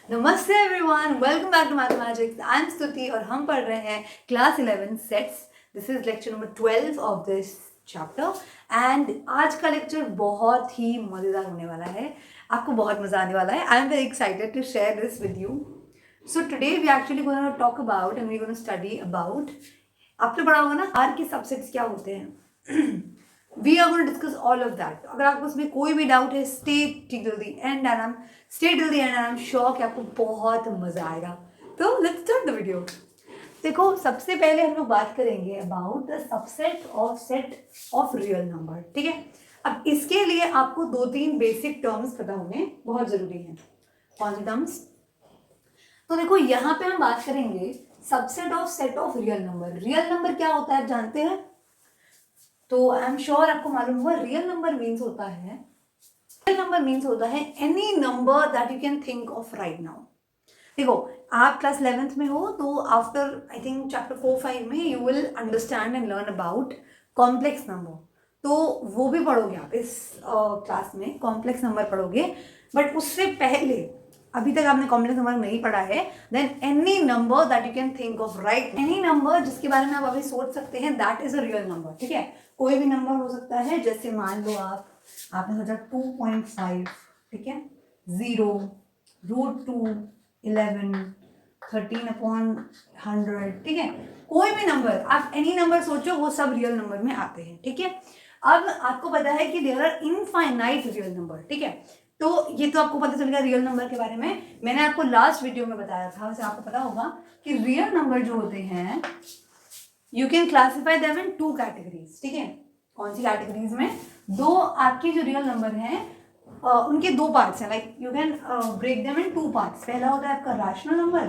नमस्ते everyone, welcome back to mathematics. I am Stuti और हम पढ़ रहे हैं class 11 sets. This is lecture number 12 of this chapter and आज का लेक्चर बहुत ही मज़ेदार होने वाला है। आपको बहुत मज़ा आने वाला है। I am very excited to share this with you. So today we actually gonna talk about and we gonna study about, आपने पढ़ा होगा ना आर के सबसेट्स क्या होते हैं। We are going to discuss all of that. अगर आपको उसमें कोई भी डाउट है, stay till the end and I am sure कि आपको बहुत मजा आएगा। तो लेट्स स्टार्ट द वीडियो। देखो, सबसे पहले हम लोग बात करेंगे about the subset of set of real number. ठीक है, अब इसके लिए आपको 2-3 बेसिक टर्म्स पता होने बहुत जरूरी है। कौन से टर्म्स? तो देखो, यहाँ पे हम बात करेंगे subset of set of real number. Real number क्या होता है, आप जानते हैं? तो आई एम श्योर आपको मालूम होगा। रियल नंबर मीन्स होता है any number that you can think of right now. देखो, आप क्लास 11th में हो तो आफ्टर आई थिंक चैप्टर 4-5 में you will understand and learn about complex number. तो वो भी पढ़ोगे आप इस क्लास में, कॉम्प्लेक्स नंबर पढ़ोगे। बट उससे पहले, अभी तक आपने कॉम्प्लेक्स नंबर नहीं पढ़ा है, then any number that you can think of right, any number जिसके बारे में आप अभी सोच सकते हैं, that is a real number. ठीक है, कोई भी नंबर हो सकता है। जैसे मान लो आपने सोचा 2.5, ठीक है, 0, √2, 11, 13/100, ठीक है, कोई भी नंबर, आप एनी नंबर सोचो, वो सब रियल नंबर में आते हैं। ठीक है, अब आपको पता है कि there are infinite real number. ठीक है, तो ये तो आपको पता चल गया रियल नंबर के बारे में। मैंने आपको लास्ट वीडियो में बताया था, वैसे आपको पता होगा कि रियल नंबर जो होते हैं, you can classify them in 2 categories. ठीक है, कौन सी कैटेगरीज में? दो आपके जो रियल नंबर हैं उनके 2 पार्ट्स हैं। Like you can break them in 2 parts. पहला होता है आपका रैशनल नंबर,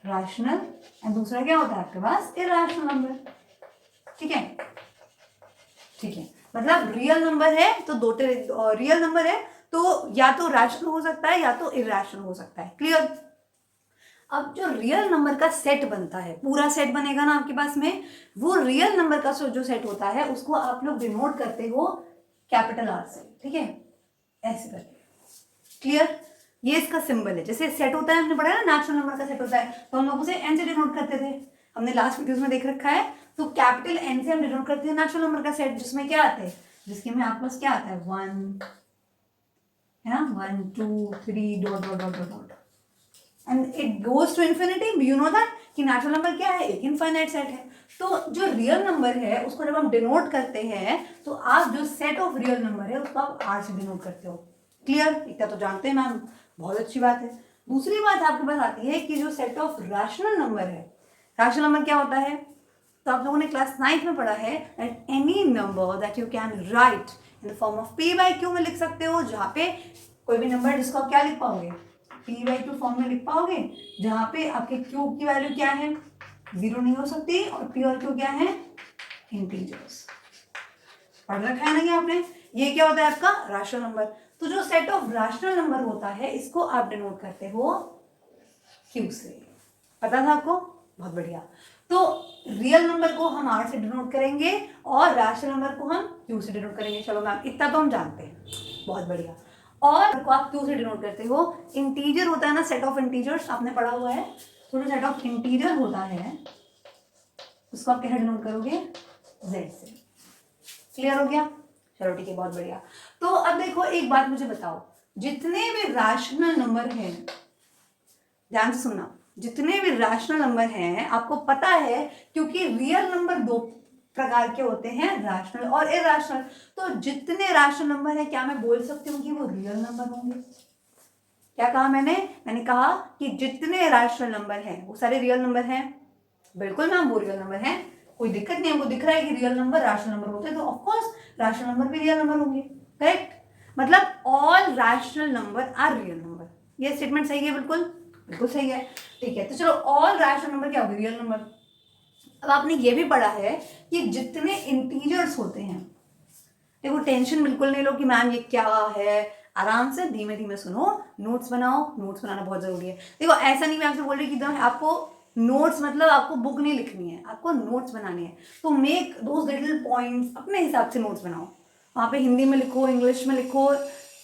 रैशनल, एंड दूसरा क्या होता है आपके पास? Irrational number. ठीक है, ठीक है, मतलब रियल नंबर है तो रियल नंबर है तो या तो रैशनल हो सकता है या तो इरैशनल हो सकता है। क्लियर? अब जो रियल नंबर का सेट बनता है, पूरा सेट बनेगा ना आपके पास में, वो रियल नंबर का जो सेट होता है उसको आप लोग डिनोट करते हो कैपिटल आर से। ठीक है, ऐसे करके। क्लियर? ये इसका सिंबल है। जैसे सेट होता है, हमने पढ़ा है ना, नेचुरल नंबर का सेट होता है, तो हम लोग उसे एन से डिनोट करते थे। हमने लास्ट वीडियोस में देख रखा है। तो कैपिटल एन से हम डिनोट करते हैं नेचुरल नंबर का सेट, जिसमें क्या आता है, जिसके में आपके पास क्या आता है, 1 है ना, 1 2 3 dot dot dot dot and it goes to infinity. You know that कि नेचुरल नंबर क्या है, एक इनफाइनाइट सेट है। तो जो रियल नंबर है उसको जब हम डिनोट करते हैं तो आप जो सेट ऑफ रियल नंबर है उसको आप आर से डिनोट करते हो। क्लियर? इतना तो जानते हैं मैम, बहुत अच्छी बात है। दूसरी बात आपके पास आती है कि जो सेट ऑफ रैशनल नंबर है, रैशनल नंबर क्या होता है? तो आप लोगों ने क्लास 9th में पढ़ा है that any number that you can write in the form of p/q में लिख सकते हो, जहाँ पे कोई भी नंबर जिसको आप क्या लिख पाओगे, p/q फॉर्म में लिख पाओगे, जहाँ पे आपके q की वैल्यू क्या है, 0 नहीं हो सकती, और p और q क्या है, इंटीजर्स। पढ़ रखा है ना ये आपने? ये क्या होता है आपका रैशनल नंबर। तो जो सेट ऑफ रैशनल नंबर होता है इसको आप डिनोट करते हो q से। पता था आपको? बहुत बढ़िया। तो रियल नंबर को हम r से डिनोट करेंगे और रैशनल नंबर को हम q से डिनोट करेंगे। चलो मैम, इतना तो हम जानते हैं, बहुत बढ़िया। और को आप q से डिनोट करते हो। इंटीजर होता है ना, सेट ऑफ इंटीजर्स, आपने पढ़ा हुआ है। तो जो सेट ऑफ इंटीजर होता है उसको आप कैसे डिनोट करोगे, z से। क्लियर हो गया? चलो ठीक है, बहुत बढ़िया। तो अब देखो, एक बात मुझे बताओ, जितने भी रैशनल नंबर हैं, ध्यान से सुनना, जितने भी रैशनल नंबर हैं, आपको पता है क्योंकि रियल नंबर 2 प्रकार के होते हैं, रैशनल और इरैशनल। तो जितने रैशनल नंबर है, क्या मैं बोल सकती हूँ कि वो रियल नंबर होंगे? क्या कहा मैंने कहा कि जितने रैशनल नंबर हैं वो सारे रियल नंबर हैं। बिल्कुल मैम, वो रियल नंबर है, कोई दिक्कत नहीं। हमको दिख रहा है कि रियल नंबर रैशनल नंबर होते हैं, तो ऑफकोर्स रैशनल नंबर भी रियल नंबर होंगे। करेक्ट? मतलब all rational number are real number. ये स्टेटमेंट सही है? बिल्कुल बिल्कुल सही है। ठीक है, तो चलो, ऑल रैशनल नंबर क्या होगी, रियल नंबर। अब आपने ये भी पढ़ा है कि जितने इंटीजर्स होते हैं, देखो टेंशन बिल्कुल नहीं लो कि मैम ये क्या है, आराम से धीमे धीमे सुनो, नोट्स बनाओ। नोट्स बनाना बहुत जरूरी है। देखो, ऐसा नहीं मैं आपसे बोल रही कि एकदम आपको नोट्स, मतलब आपको बुक नहीं लिखनी है, आपको नोट्स बनानी है। तो मेक दोज लिटिल पॉइंट्स, अपने हिसाब से नोट्स बनाओ। वहाँ पे हिंदी में लिखो, इंग्लिश में लिखो,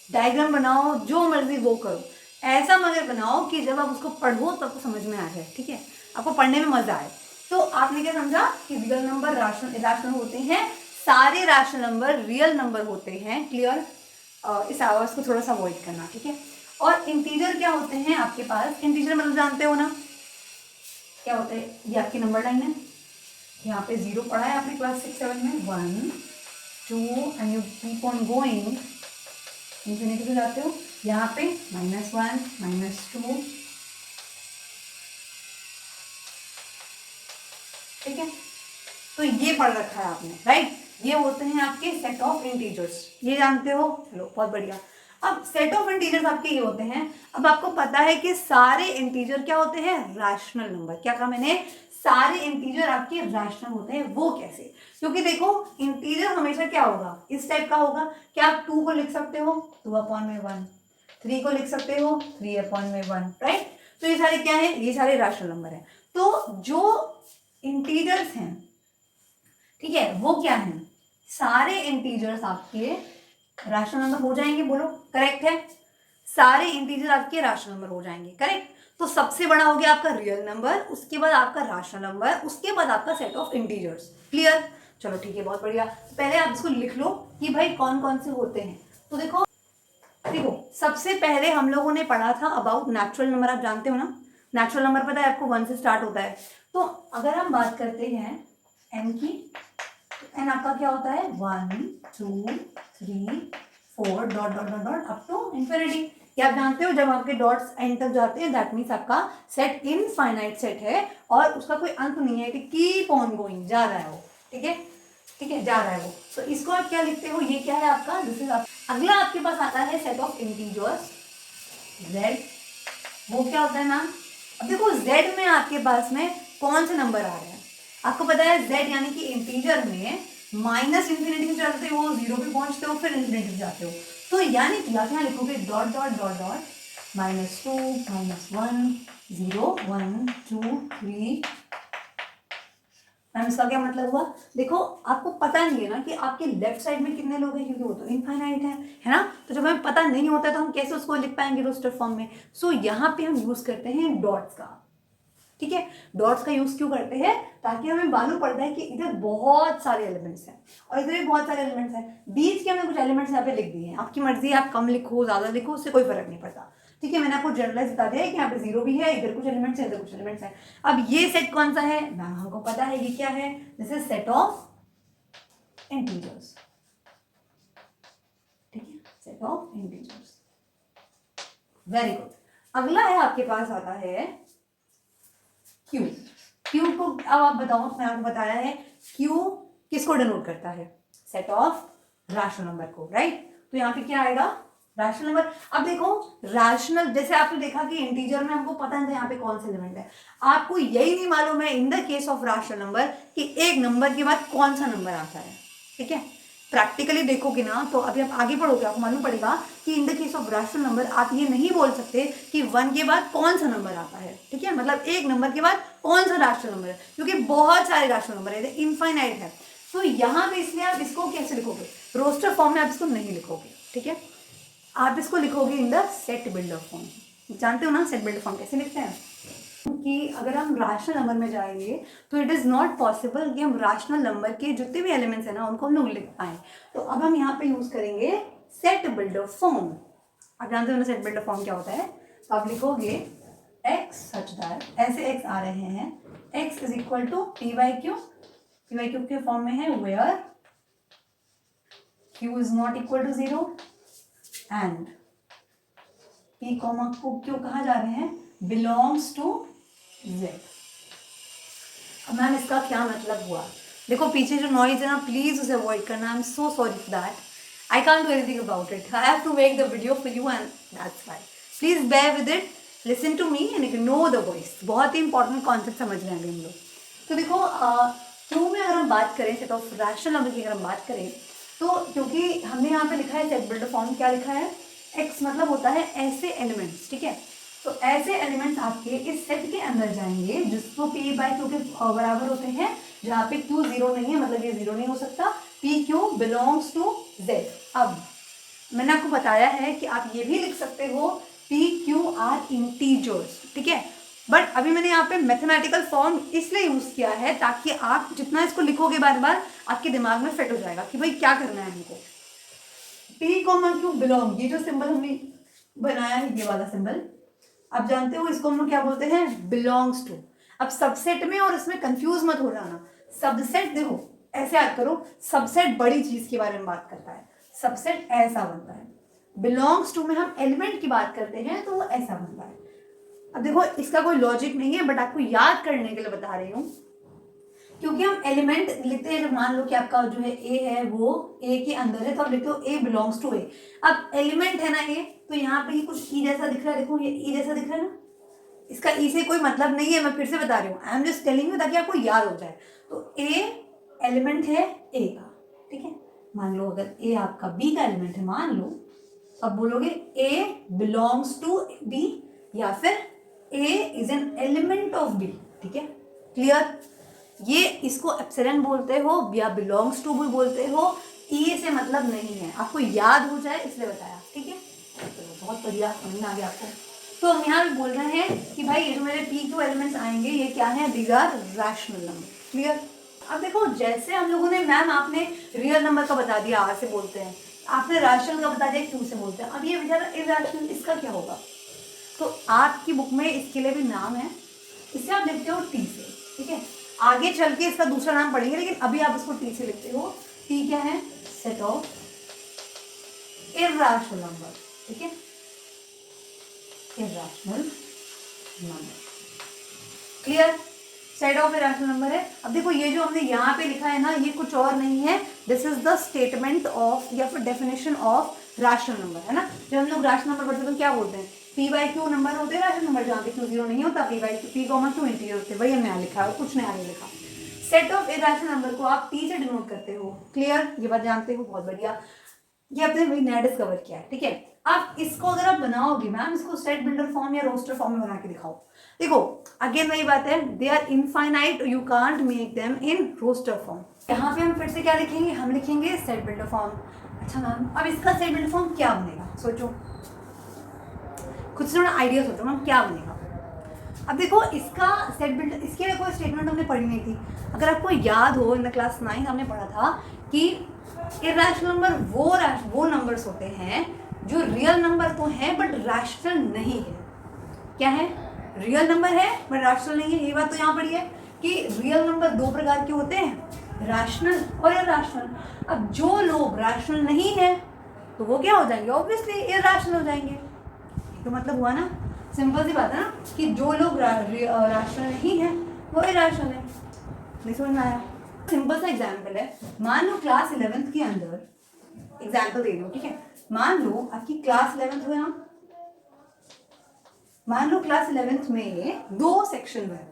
डायग्राम बनाओ, जो मर्जी वो करो। ऐसा मगर बनाओ कि जब आप उसको पढ़ो तो आपको समझ में आ जाए, ठीक है, आपको पढ़ने में मजा आए। तो आपने क्या समझा कि रियल नंबर इरेशनल होते हैं, सारे रैशनल नंबर रियल नंबर होते हैं। क्लियर? इस आवाज को थोड़ा सा अवॉइड करना, ठीक है। और इंटीजर क्या होते हैं आपके पास? इंटीजर मतलब जानते हो ना क्या होता है? ये आपकी नंबर लाइन है, यहाँ पे 0 पढ़ा है आपने क्लास 6-7 में, 1 2 and you keep on going, infinity पे जाते हो, यहाँ पे -1 -2, ठीक है। तो ये पढ़ रखा है आपने, राइट? ये होते हैं आपके सेट ऑफ इंटीजर्स, ये जानते हो, चलो बहुत बढ़िया। अब सेट ऑफ इंटीजर्स आपके ये होते हैं। अब आपको पता है कि सारे इंटीजर क्या होते हैं? Rational number. क्या कहा मैंने? सारे इंटीजर आपके रैशनल होते हैं। वो कैसे? क्योंकि देखो इंटीजर हमेशा क्या होगा? इस टाइप का होगा। क्या आप 2 को लिख सकते हो 2/1, 3 को लिख सकते हो 3/1, राइट? तो ये सारे क्या है? ये सारे रैशनल नंबर है। तो जो इंटीजर्स हैं, ठीक है, वो क्या है? सारे इंटीजर्स आपके रैशनल नंबर हो जाएंगे। बोलो करेक्ट है? सारे इंटीजर आपके रैशनल नंबर हो जाएंगे, करेक्ट। तो सबसे बड़ा हो गया आपका रियल नंबर, उसके बाद आपका रैशनल नंबर, उसके बाद आपका सेट ऑफ इंटीजर्स। क्लियर? चलो ठीक है, बहुत बढ़िया। पहले आप इसको लिख लो कि भाई कौन कौन से होते हैं। तो देखो देखो सबसे पहले हम लोगों ने पढ़ा था अबाउट नेचुरल नंबर। आप जानते हो ना, नेचुरल नंबर पता है आपको 1 से स्टार्ट होता है। तो अगर हम बात करते हैं n की, तो n आपका क्या होता है? 1 2 3 4 dot dot dot dot up to infinity. क्या आप जानते हो जब आपके डॉट्स एंड तक जाते हैं दैट मीन्स आपका सेट इनफाइनाइट सेट है और उसका कोई अंत नहीं है कि कीप ऑन गोइंग, जा रहा है वो, ठीक है, ठीक है, जा रहा है वो। तो इसको आप क्या लिखते हो? ये क्या है आपका? This is. अगला आपके पास आता है सेट ऑफ इंटीजर्स z। वो क्या होता है मैम? अब देखो z में आपके पास में कौन से नंबर आ रहे हैं? आपको पता है z यानी कि इंटीजर में माइनस इंफिनिटी से चलते हो, 0 पे पहुंचते हो, फिर इंफिनिटी पे जाते हो। तो यानी कि आप यहाँ लिखोगे dot dot dot dot -2 -1 0 1 2 3। Ma'am इसका क्या मतलब हुआ? देखो आपको पता नहीं है ना कि आपके लेफ्ट साइड में कितने लोग हैं, क्योंकि वो तो इनफाइनाइट है ना। तो जब हमें पता नहीं होता तो हम कैसे उसको लिख पाएंगे रोस्टर फॉर्म में? सो यहाँ पे हम यूज करते हैं डॉट्स का, ठीक है। डॉट्स का यूज क्यों करते हैं? ताकि हमें मालूम पड़ता है कि इधर बहुत सारे एलिमेंट्स हैं और इधर भी बहुत सारे एलिमेंट्स हैं। बीच के हमने कुछ एलिमेंट्स यहाँ पे लिख दिए हैं। आपकी मर्जी है, आप कम लिखो ज्यादा लिखो, उससे कोई फर्क नहीं पड़ता, ठीक है। मैंने आपको जनरलाइज बता दिया है कि यहाँ पे 0 भी है, इधर कुछ एलिमेंट्स है, इधर कुछ एलिमेंट्स है। अब ये सेट कौन सा है मैम? हमको पता है ये क्या है। This is set of integers, ठीक है, set of integers. Very good. अगला है आपके पास आता है क्यू। क्यू को अब आप बताओ, मैंने आपको बताया है क्यू किसको डिनोट करता है? सेट ऑफ रैशनल नंबर को, राइट। तो यहाँ पे क्या आएगा? Rational number. अब देखो रैशनल, जैसे आपने देखा कि इंटीजर में हमको पता नहीं था यहाँ पे कौन से एलिमेंट है। आपको यही नहीं मालूम है in the case of rational number कि एक नंबर के बाद कौन सा नंबर आता है, ठीक है। प्रैक्टिकली देखोगे ना तो अभी आप आगे पढ़ोगे, आपको मालूम पड़ेगा कि in the case of rational number आप ये नहीं बोल सकते कि 1 के बाद कौन सा नंबर आता है, ठीक है। मतलब एक नंबर के बाद कौन सा रैशनल नंबर है, क्योंकि बहुत सारे रैशनल नंबर है, इनफाइनाइट है। तो यहाँ पे इसलिए आप इसको कैसे लिखोगे? रोस्टर फॉर्म में आप इसको नहीं लिखोगे, ठीक है। आप इसको लिखोगे in the set builder form. जानते हो ना सेट बिल्डर फॉर्म कैसे लिखते हैं? कि अगर हम रैशनल नंबर में जाएंगे तो इट इज़ नॉट पॉसिबल कि हम रैशनल नंबर के जितने भी एलिमेंट्स हैं ना उनको हम लोग लिख पाएँ। तो अब हम यहाँ पे यूज़ करेंगे सेट बिल्डर फॉर्म। आप जानते हो ना सेट बिल्डर फॉर्म क्या होता है? तो आप लिखोगे x सच दैट, ऐसे x आ रहे हैं, x is equal to p by q के फॉर्म में है where q is not equal to 0 and p comma q कहाँ जा रहे हैं? Belongs to z। अब मैम इसका क्या मतलब हुआ? देखो पीछे जो नॉइज है ना, प्लीज उसे अवॉइड करना। I am so sorry for that, I can't do anything about it. I have to make the video for you and that's why. Please bear with it, listen to me and ignore the voice. बहुत ही important concept समझ रहे हैं हम लोग। तो देखो Q में अगर हम बात करें, सेट ऑफ रैशनल नंबर की अगर हम बात करें, तो क्योंकि हमने यहाँ पे लिखा है सेट बिल्डर फॉर्म, क्या लिखा है? एक्स मतलब होता है ऐसे एलिमेंट्स, ठीक है। तो ऐसे एलिमेंट्स आपके इस सेट के अंदर जाएंगे जिसको p बाई क्यू के बराबर होते हैं, जहाँ पे q 0 नहीं है, मतलब ये 0 नहीं हो सकता। p q belongs to z। अब मैंने आपको बताया है कि आप ये भी लिख सकते हो P Q R इंटीजर्स, ठीक है। बट अभी मैंने यहाँ पे मैथमेटिकल फॉर्म इसलिए यूज किया है ताकि आप जितना इसको लिखोगे बार बार आपके दिमाग में फिट हो जाएगा कि भाई क्या करना है हमको। P कॉमा Q बिलोंग, ये जो सिंबल हमने बनाया है ये वाला सिंबल, आप जानते हो इसको हम लोग क्या बोलते हैं, बिलोंग्स टू। अब सबसेट में और इसमें कंफ्यूज मत हो जाना। सबसेट देखो ऐसे याद करो, सबसेट बड़ी चीज के बारे में बात करता है, सबसेट ऐसा बनता है। बिलोंग्स टू में हम एलिमेंट की बात करते हैं तो वो ऐसा बनता है। अब देखो इसका कोई लॉजिक नहीं है बट आपको याद करने के लिए बता रही हूँ, क्योंकि हम एलिमेंट लिखते हैं जब मान लो कि आपका जो है ए है वो ए के अंदर है तो आप लिखते हो ए बिलोंग्स टू ए। अब एलिमेंट है ना ए, तो यहाँ पे ये कुछ ई जैसा दिख रहा है, देखो ये ई जैसा दिख रहा है ना, इसका ई से कोई मतलब नहीं है, मैं फिर से बता रही हूँ, I am just telling you ताकि आपको याद हो जाए। तो ए एलिमेंट है ए का, ठीक है। मान लो अगर ए आपका बी का एलिमेंट है, मान लो, अब बोलोगे ए बिलोंग्स टू बी या फिर A is an element of B, ठीक है, क्लियर। ये इसको एप्सिलॉन बोलते हो या बिलोंग्स टू भी बोलते हो, ई से मतलब नहीं है, आपको याद हो जाए इसलिए बताया, ठीक है। चलो बहुत बढ़िया, समझ आ गया आपको। तो हम यहाँ भी बोल रहे हैं कि भाई ये जो मेरे पी क्यू एलिमेंट्स आएंगे ये क्या है, these are rational number, clear. अब देखो जैसे हम लोगों ने, मैम आपने रियल नंबर का बता दिया आर से बोलते हैं, आपने रैशनल का बता दिया क्यू से बोलते हैं, अब ये बेचारा इरैशनल, इसका क्या होगा। तो आपकी बुक में इसके लिए भी नाम है, इसे आप लिखते हो टी से, ठीक है। आगे चल के इसका दूसरा नाम पढ़ेंगे लेकिन अभी आप इसको टी से लिखते हो। टी क्या है, सेट ऑफ इरैशनल नंबर, ठीक है, irrational number, clear. Set of irrational number है। अब देखो ये जो हमने यहाँ पे लिखा है ना, ये कुछ और नहीं है, this is the statement of या फिर डेफिनेशन ऑफ रैशनल नंबर, है ना। जब हम लोग रैशनल नंबर पढ़ते हैं तो क्या बोलते हैं, पी बाई क्यू नंबर होते हैं रैशनल नंबर, जहाँ पे क्यू जीरो नहीं होता, P by P comma Q integer होते हैं, वही हमने यहाँ लिखा है, कुछ नया नहीं लिखा। सेट ऑफ इरैशनल नंबर को आप टी से डिनोट करते हो, क्लियर, ये बात जानते हो, बहुत बढ़िया, ये आपने भाई नया डिस्कवर किया है, ठीक है। अब इसको अगर आप बनाओगे मैम, इसको सेट बिल्डर फॉर्म या रोस्टर फॉर्म में बना के दिखाओ। देखो अगेन वही बात है, they are infinite, you can't make them in roster form. यहाँ पे हम फिर से क्या लिखेंगे, हम लिखेंगे सेट बिल्डर फॉर्म। अच्छा मैम अब इसका सेट बिल्डर फॉर्म क्या बनेगा, सोचो खुद से थोड़ा आइडिया सोचो मैम क्या बनेगा। अब देखो इसका सेट बिल्डर, इसके लिए कोई स्टेटमेंट हमने पढ़ी नहीं थी। अगर आपको याद हो इन द क्लास 9 हमने पढ़ा था कि इरैशनल नंबर वो नंबर्स होते हैं जो रियल नंबर तो हैं बट रैशनल नहीं है। क्या है, रियल नंबर है बट रैशनल नहीं है। ये बात तो यहाँ पढ़ी है कि रियल नंबर दो प्रकार के होते हैं, रैशनल और इरैशनल। अब जो लोग रैशनल नहीं है तो वो क्या हो जाएंगे, ऑब्वियसली इरैशनल हो जाएंगे। तो मतलब हुआ ना, सिंपल सी बात है ना कि जो लोग रैशनल नहीं है वो इरैशनल है। नहीं समझ में आया। सिंपल सा एग्जाम्पल है, मान लो क्लास 11th के अंदर, एग्जाम्पल दे दो, ठीक है। मान लो आपकी क्लास 11th हो, यहाँ मान लो क्लास 11th में दो सेक्शन है,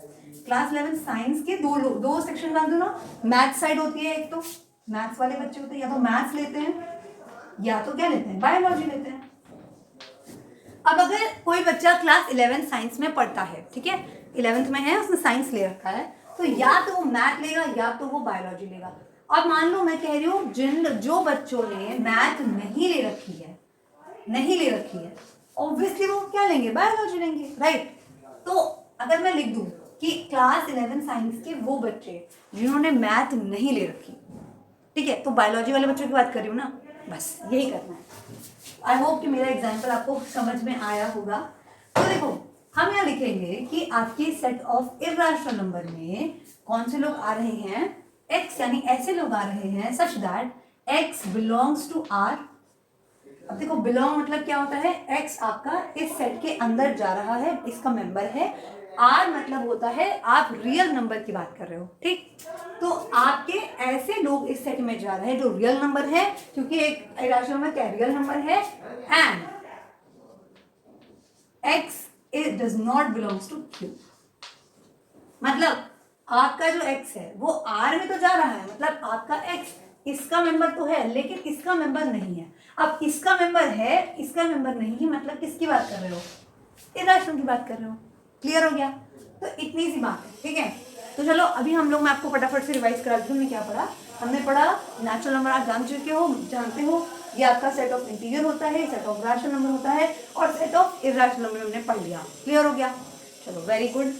क्लास 11th साइंस के दो सेक्शन मान दो ना। मैथ्स साइड होती है, एक तो मैथ्स वाले बच्चे होते हैं, या तो मैथ्स लेते हैं या तो क्या लेते हैं, बायोलॉजी लेते हैं। अब अगर कोई बच्चा क्लास 11th साइंस में पढ़ता है, ठीक है, 11th में है, उसने साइंस ले रखा है, तो या तो वो मैथ लेगा या तो वो बायोलॉजी लेगा। अब मान लो मैं कह रही हूँ जो बच्चों ने मैथ नहीं ले रखी है ऑब्वियसली वो क्या लेंगे, बायोलॉजी लेंगे, राइट। तो अगर मैं लिख दूं कि क्लास 11 साइंस के वो बच्चे जिन्होंने मैथ नहीं ले रखी, ठीक है, तो बायोलॉजी वाले बच्चों की बात कर रही हूँ ना, बस यही करना है। आई होप कि मेरा एग्जाम्पल आपको समझ में आया होगा। तो देखो हम यहाँ लिखेंगे कि आपके सेट ऑफ इरैशनल नंबर में कौन से लोग आ रहे हैं, x, यानी ऐसे लोग आ रहे हैं such that x belongs to r। अब देखो बिलोंग मतलब क्या होता है, x आपका इस सेट के अंदर जा रहा है, इसका मेंबर है। r मतलब होता है आप रियल नंबर की बात कर रहे हो, ठीक। तो आपके ऐसे लोग इस सेट में जा रहे हैं जो रियल नंबर है, क्योंकि एक इरैशनल नंबर क्या रियल नंबर है, and x it does not belongs to q। मतलब आपका जो x है वो r में तो जा रहा है, मतलब आपका x इसका मेंबर तो है लेकिन इसका मेंबर नहीं है। अब इसका मेंबर है इसका मेंबर नहीं है, मतलब किसकी बात कर रहे हो, इरैशनल की बात कर रहे हो। क्लियर हो गया। तो इतनी सी बात है, ठीक है। तो चलो अभी हम लोग, मैं आपको फटाफट से रिवाइज करा दूँ, हमने क्या पढ़ा। हमने पढ़ा नेचुरल नंबर आप जानते हो, ये आपका सेट ऑफ इंटीजर होता है, सेट ऑफ रैशनल नंबर होता है, और सेट ऑफ इर्रेशनल नंबर हमने पढ़ लिया। क्लियर हो गया? चलो वेरी गुड।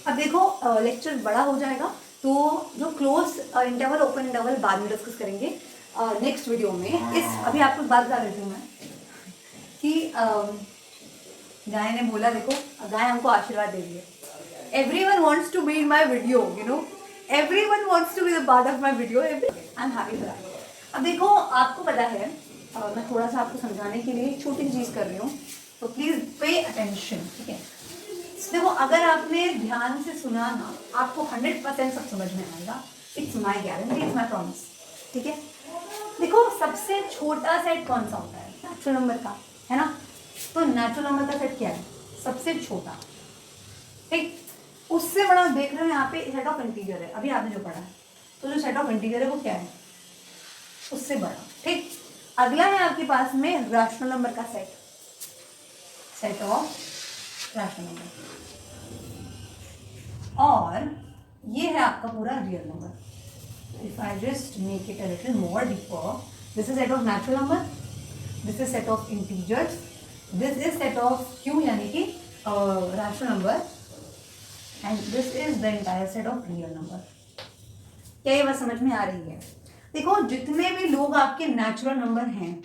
अब देखो लेक्चर बड़ा हो जाएगा, तो जो क्लोज इंटरवल ओपन इंटरवल बाद में डिस्कस करेंगे नेक्स्ट वीडियो में। इस अभी आपको बात बता देती हूँ मैं कि गाय ने बोला, देखो गाय हमको आशीर्वाद दे रही है, everyone wants to be in my video, you know, everyone wants to be the part of my video, I'm happy for that। अब देखो आपको पता है मैं थोड़ा सा आपको समझाने के लिए छोटी चीज़ कर रही हूँ, तो प्लीज़ पे अटेंशन, ठीक है? देखो अगर आपने ध्यान से सुना ना, आपको 100% सब समझ में आएगा। It's my guarantee, it's my promise, ठीक है? देखो सबसे छोटा सेट कौन सा होता है? नेचुरल नंबर का, है ना? तो नेचुरल नंबर का सेट क्या है? सबसे छोटा, ठीक? उससे बड़ा देख रहे हो यहाँ पे सेट ऑफ इंटीजर है, अभी आपने जो पढ़ा है, तो जो सेट ऑफ इंटीजर है वो क्या है? उससे बड़ा, ठीक? अगला है आपके पास में रैशनल नंबर का set, set of rational number, और ये है आपका पूरा real number. If I just make it a little more deeper, this is set of natural number, this is set of integers, this is set of Q यानी कि rational number, and this is the entire set of real number. क्या ये बात समझ में आ रही है? देखो जितने भी लोग आपके नेचुरल नंबर हैं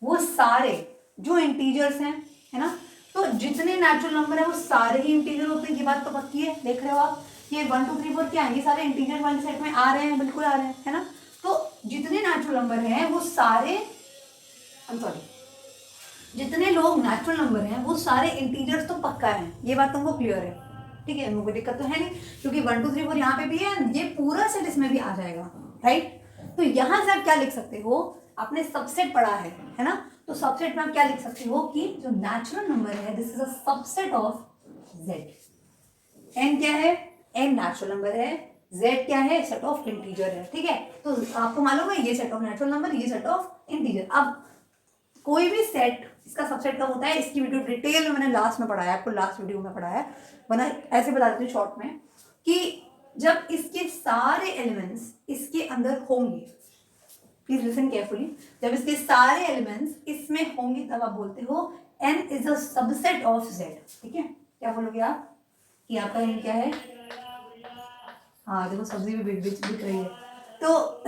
वो सारे जो इंटीजर्स हैं, है ना, तो जितने नेचुरल नंबर है वो सारे ही इंटीजर होते हैं, ये बात तो पक्की है। देख रहे हो आप, ये 1 2 3 4 क्या है, ये सारे इंटीजर वाले सेट में आ रहे हैं, बिल्कुल आ रहे हैं, है ना? तो जितने नेचुरल नंबर हैं वो सारे, जितने लोग नेचुरल नंबर हैं वो सारे इंटीजर्स तो पक्का है, ये बात तुमको क्लियर है, ठीक है? मुझे दिक्कत तो है नहीं, क्योंकि 1 2 3 4 यहाँ पे भी है, ये पूरा सेट इसमें भी आ जाएगा, राइट? तो यहाँ से आप क्या लिख सकते हो? आपने सबसेट पढ़ा है ना? तो सबसेट में आप क्या लिख सकते हो कि जो नेचुरल नंबर है this is a subset of Z. N क्या है? एन नेचुरल नंबर है, जेड क्या है? सेट ऑफ इंटीजर है, ठीक है? तो आपको मालूम है ये सेट ऑफ नेचुरल नंबर, ये सेट ऑफ इंटीजर। अब कोई भी सेट इसका सबसेट कब होता है, इसकी वीडियो डिटेल में मैंने लास्ट में पढ़ाया, आपको लास्ट वीडियो में पढ़ाया, वरना ऐसे बता देती हूँ शॉर्ट में कि जब इसके सारे एलिमेंट्स इसके अंदर होंगे, प्लीज लिसन केयरफुली, जब इसके सारे एलिमेंट्स इसमें होंगे तब आप बोलते हो n is a subset of z, ठीक है? क्या बोलोगे आप कि आपका n क्या है? हाँ देखो सब्जी भी बिक रही है, तो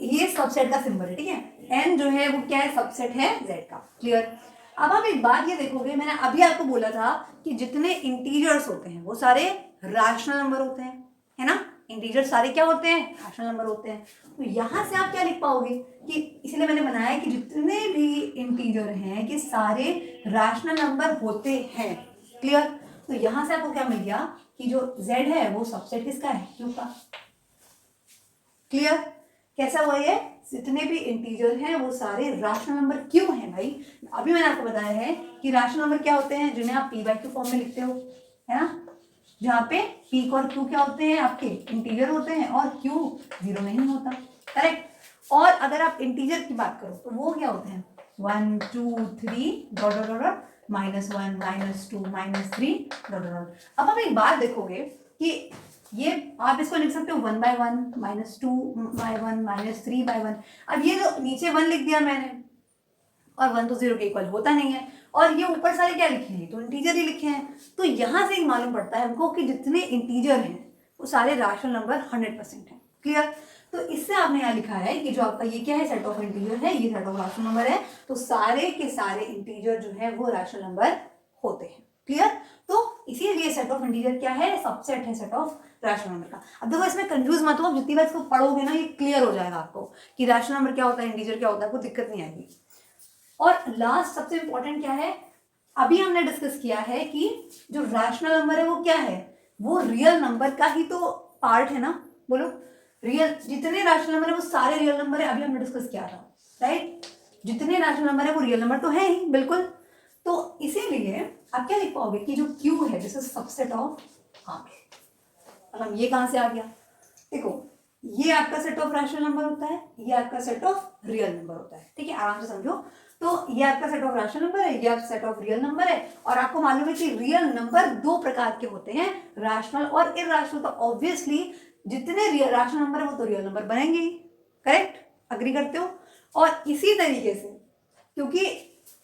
ये सबसेट का सिंबल है, ठीक है? n जो है वो क्या है? सबसेट है z का। क्लियर? अब आप एक बात ये देखोगे, मैंने अभी आपको बोला था कि जितने इंटीजर्स होते हैं वो सारे रैशनल नंबर होते हैं, है ना? इंटीजर सारे क्या होते हैं? रैशनल नंबर होते हैं। तो यहाँ से आप क्या लिख पाओगे कि इसलिए मैंने बनाया कि जितने भी इंटीजर हैं कि सारे रैशनल नंबर होते हैं। क्लियर? तो यहाँ से आपको क्या मिल गया कि जो z है वो सबसेट किसका है? q का। क्लियर? कैसा हुआ ये? जितने भी इंटीजर हैं वो सारे रैशनल नंबर क्यों हैं भाई? अभी मैंने आपको बताया है कि रैशनल नंबर क्या होते हैं, जिन्हें आप p/q फॉर्म में लिखते हो, है ना? जहाँ पे p और q क्या होते हैं? आपके इंटीजर होते हैं और q 0 नहीं होता, करेक्ट? और अगर आप इंटीजर की बात करो तो वो क्या होते हैं? 1 2 3 dot dot dot -1 -2 -3 dot dot. अब आप एक बात देखोगे कि ये आप इसको लिख सकते हो 1/1 -2/1 -3/1। अब ये जो नीचे 1 लिख दिया मैंने और 1 तो 0 के इक्वल होता नहीं है, और ये ऊपर सारे क्या लिखे हैं? तो इंटीजर ही लिखे हैं। तो यहाँ से मालूम पड़ता है हमको कि जितने इंटीजर हैं वो सारे रैशनल नंबर 100% हैं। क्लियर? तो इससे आपने यहाँ लिखा है कि जो आपका ये क्या है? सेट ऑफ इंटीजर है, ये सेट ऑफ रैशनल नंबर है, तो सारे के सारे इंटीजर जो है वो रैशनल नंबर होते हैं। क्लियर? तो इसीलिए सेट ऑफ इंटीजर क्या है? सबसेट है सेट ऑफ रैशनल नंबर का। अब देखो इसमें कंफ्यूज मत हो, आप जितनी बार इसको पढ़ोगे ना ये क्लियर हो जाएगा आपको कि रैशनल नंबर क्या होता है, इंटीजर क्या होता है, आपको दिक्कत नहीं आएगी। और लास्ट सबसे इंपॉर्टेंट क्या है, अभी हमने डिस्कस किया है कि जो रैशनल नंबर है वो क्या है? वो रियल नंबर का ही तो पार्ट है ना। बोलो, रियल जितने रैशनल नंबर है वो सारे रियल नंबर है, अभी हमने डिस्कस किया था, राइट? जितने रैशनल नंबर है वो रियल नंबर तो है ही, बिल्कुल। तो इसीलिए आप क्या लिख पाओगे कि जो Q है this is subset of R। अब ये कहाँ से आ गया? देखो ये आपका सेट ऑफ रैशनल नंबर होता है, ये आपका सेट ऑफ रियल नंबर होता है, ठीक है? आराम से समझो। तो ये आपका सेट ऑफ रैशनल नंबर है, ये आपका सेट ऑफ रियल नंबर है, और आपको मालूम है कि रियल नंबर दो प्रकार के होते हैं, रैशनल और इरैशनल। तो ऑब्वियसली जितने रैशनल नंबर है वो तो रियल नंबर बनेंगे ही, करेक्ट? अग्री करते हो? और इसी तरीके से, क्योंकि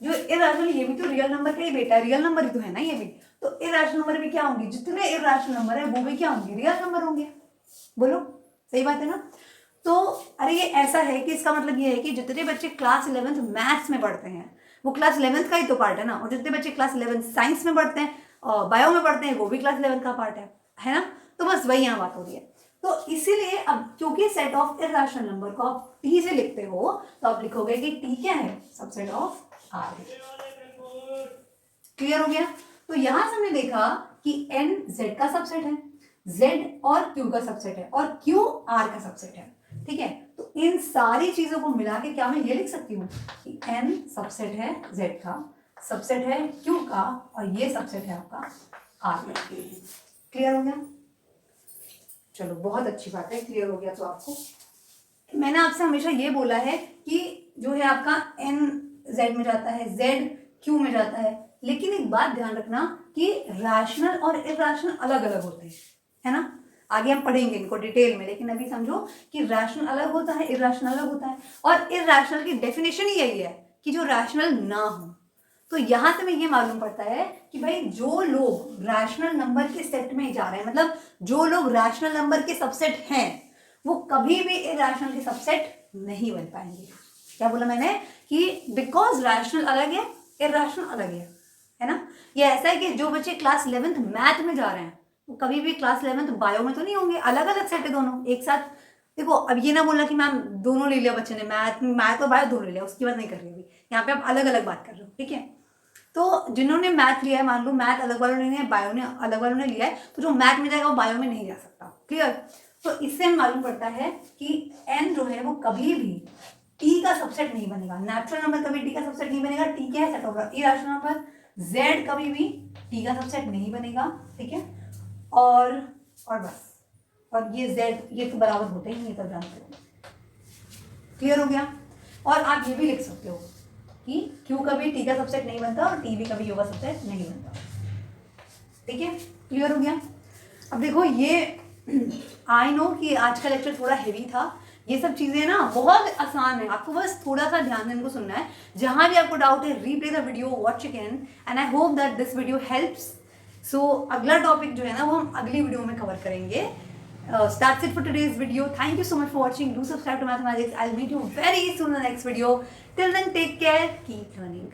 जो इरेशनल, ये भी तो रियल नंबर का ही बेटा है, रियल नंबर ही तो है ना ये भी, तो इरेशनल नंबर भी क्या होंगे, जितने इरेशनल नंबर है वो भी क्या होंगे, रियल नंबर होंगे। बोलो सही बात है ना। तो अरे ये ऐसा है कि इसका मतलब ये है कि जितने बच्चे क्लास 11th मैथ्स में पढ़ते हैं वो क्लास 11th का ही तो पार्ट है ना, और जितने बच्चे क्लास 11th साइंस में पढ़ते हैं और बायो में पढ़ते हैं वो भी क्लास 11th का पार्ट है ना। तो बस वही यहाँ बात हो रही है। तो इसीलिए अब क्योंकि सेट ऑफ इरेशनल नंबर को आप टी से लिखते हो तो आप लिखोगे कि टी क्या है, सबसेट ऑफ आर। क्लियर हो गया। तो यहां से हमने देखा कि एन जेड का सबसेट है, जेड और क्यू का सबसेट है, और क्यू आर का सबसेट है। ठीक है, तो इन सारी चीजों को मिला के क्या मैं ये लिख सकती हूँ कि एन सबसेट है जेड का, सबसेट है क्यू का, और ये सबसेट है आपका आर का। क्लियर हो गया। चलो बहुत अच्छी बात है, क्लियर हो गया। तो आपको मैंने आपसे हमेशा ये बोला है कि जो है आपका एन जेड में जाता है, जेड क्यू में जाता है, लेकिन एक बात ध्यान रखना कि रैशनल और इरैशनल अलग अलग होते हैं, है ना। आगे हम पढ़ेंगे इनको डिटेल में, लेकिन अभी समझो कि रैशनल अलग होता है, इरैशनल अलग होता है, और इरैशनल की डेफिनेशन ही यही है कि जो रैशनल ना हो। तो यहां से हमें ये मालूम पड़ता है कि भाई जो लोग रैशनल नंबर के सेट में जा रहे हैं, मतलब जो लोग रैशनल नंबर के सबसेट हैं, वो कभी भी इरैशनल के सबसेट नहीं बन पाएंगे। क्या बोला मैंने कि बिकॉज रैशनल अलग है, इरैशनल अलग है ना। ये ऐसा है कि जो बच्चे क्लास 11th मैथ में जा रहे हैं वो कभी भी क्लास 11th बायो में तो नहीं होंगे, अलग अलग सेट है दोनों एक साथ। देखो अब ये ना बोलना कि मैम दोनों ले लिया बच्चे ने, मैथ और बायो दोनों ले लिया, उसकी बात नहीं कर रही अभी, यहाँ पे आप अलग अलग बात कर रहे हो। ठीक है, तो जिन्होंने मैथ लिया है, मान लो मैथ अलग वालों ने बायो ने अलग वालों ने लिया है, तो जो मैथ में जाएगा वो बायो में नहीं जा सकता। क्लियर। तो इससे हमें मालूम पड़ता है कि एन जो है वो कभी भी टी का सबसेट नहीं बनेगा, नेचुरल नंबर कभी टी का सबसेट नहीं बनेगा। टी क्या है, set of irrational number. Z कभी भी टी का सबसेट नहीं बनेगा। ठीक है, और बस, और ये जेड ये तो बराबर होते ही नहीं, तब जानते हो। क्लियर हो गया। और आप ये भी लिख सकते हो कि क्यू कभी टी का सबसेट नहीं बनता और टी भी कभी यू का सबसेट नहीं बनता। ठीक है, क्लियर हो गया। अब देखो ये आई नो कि आज का लेक्चर थोड़ा हेवी था, ये सब चीज़ें ना बहुत आसान है, आपको बस थोड़ा सा ध्यान देने को सुनना है। जहाँ भी आपको डाउट है replay the video, watch again, and I hope that this video helps. So अगला टॉपिक जो है ना वो हम अगली वीडियो में कवर करेंगे। That's it for today's video. Thank you so much for watching. Do subscribe to Mathematics. I'll meet you very soon in the next video. Till then, take care. Keep learning.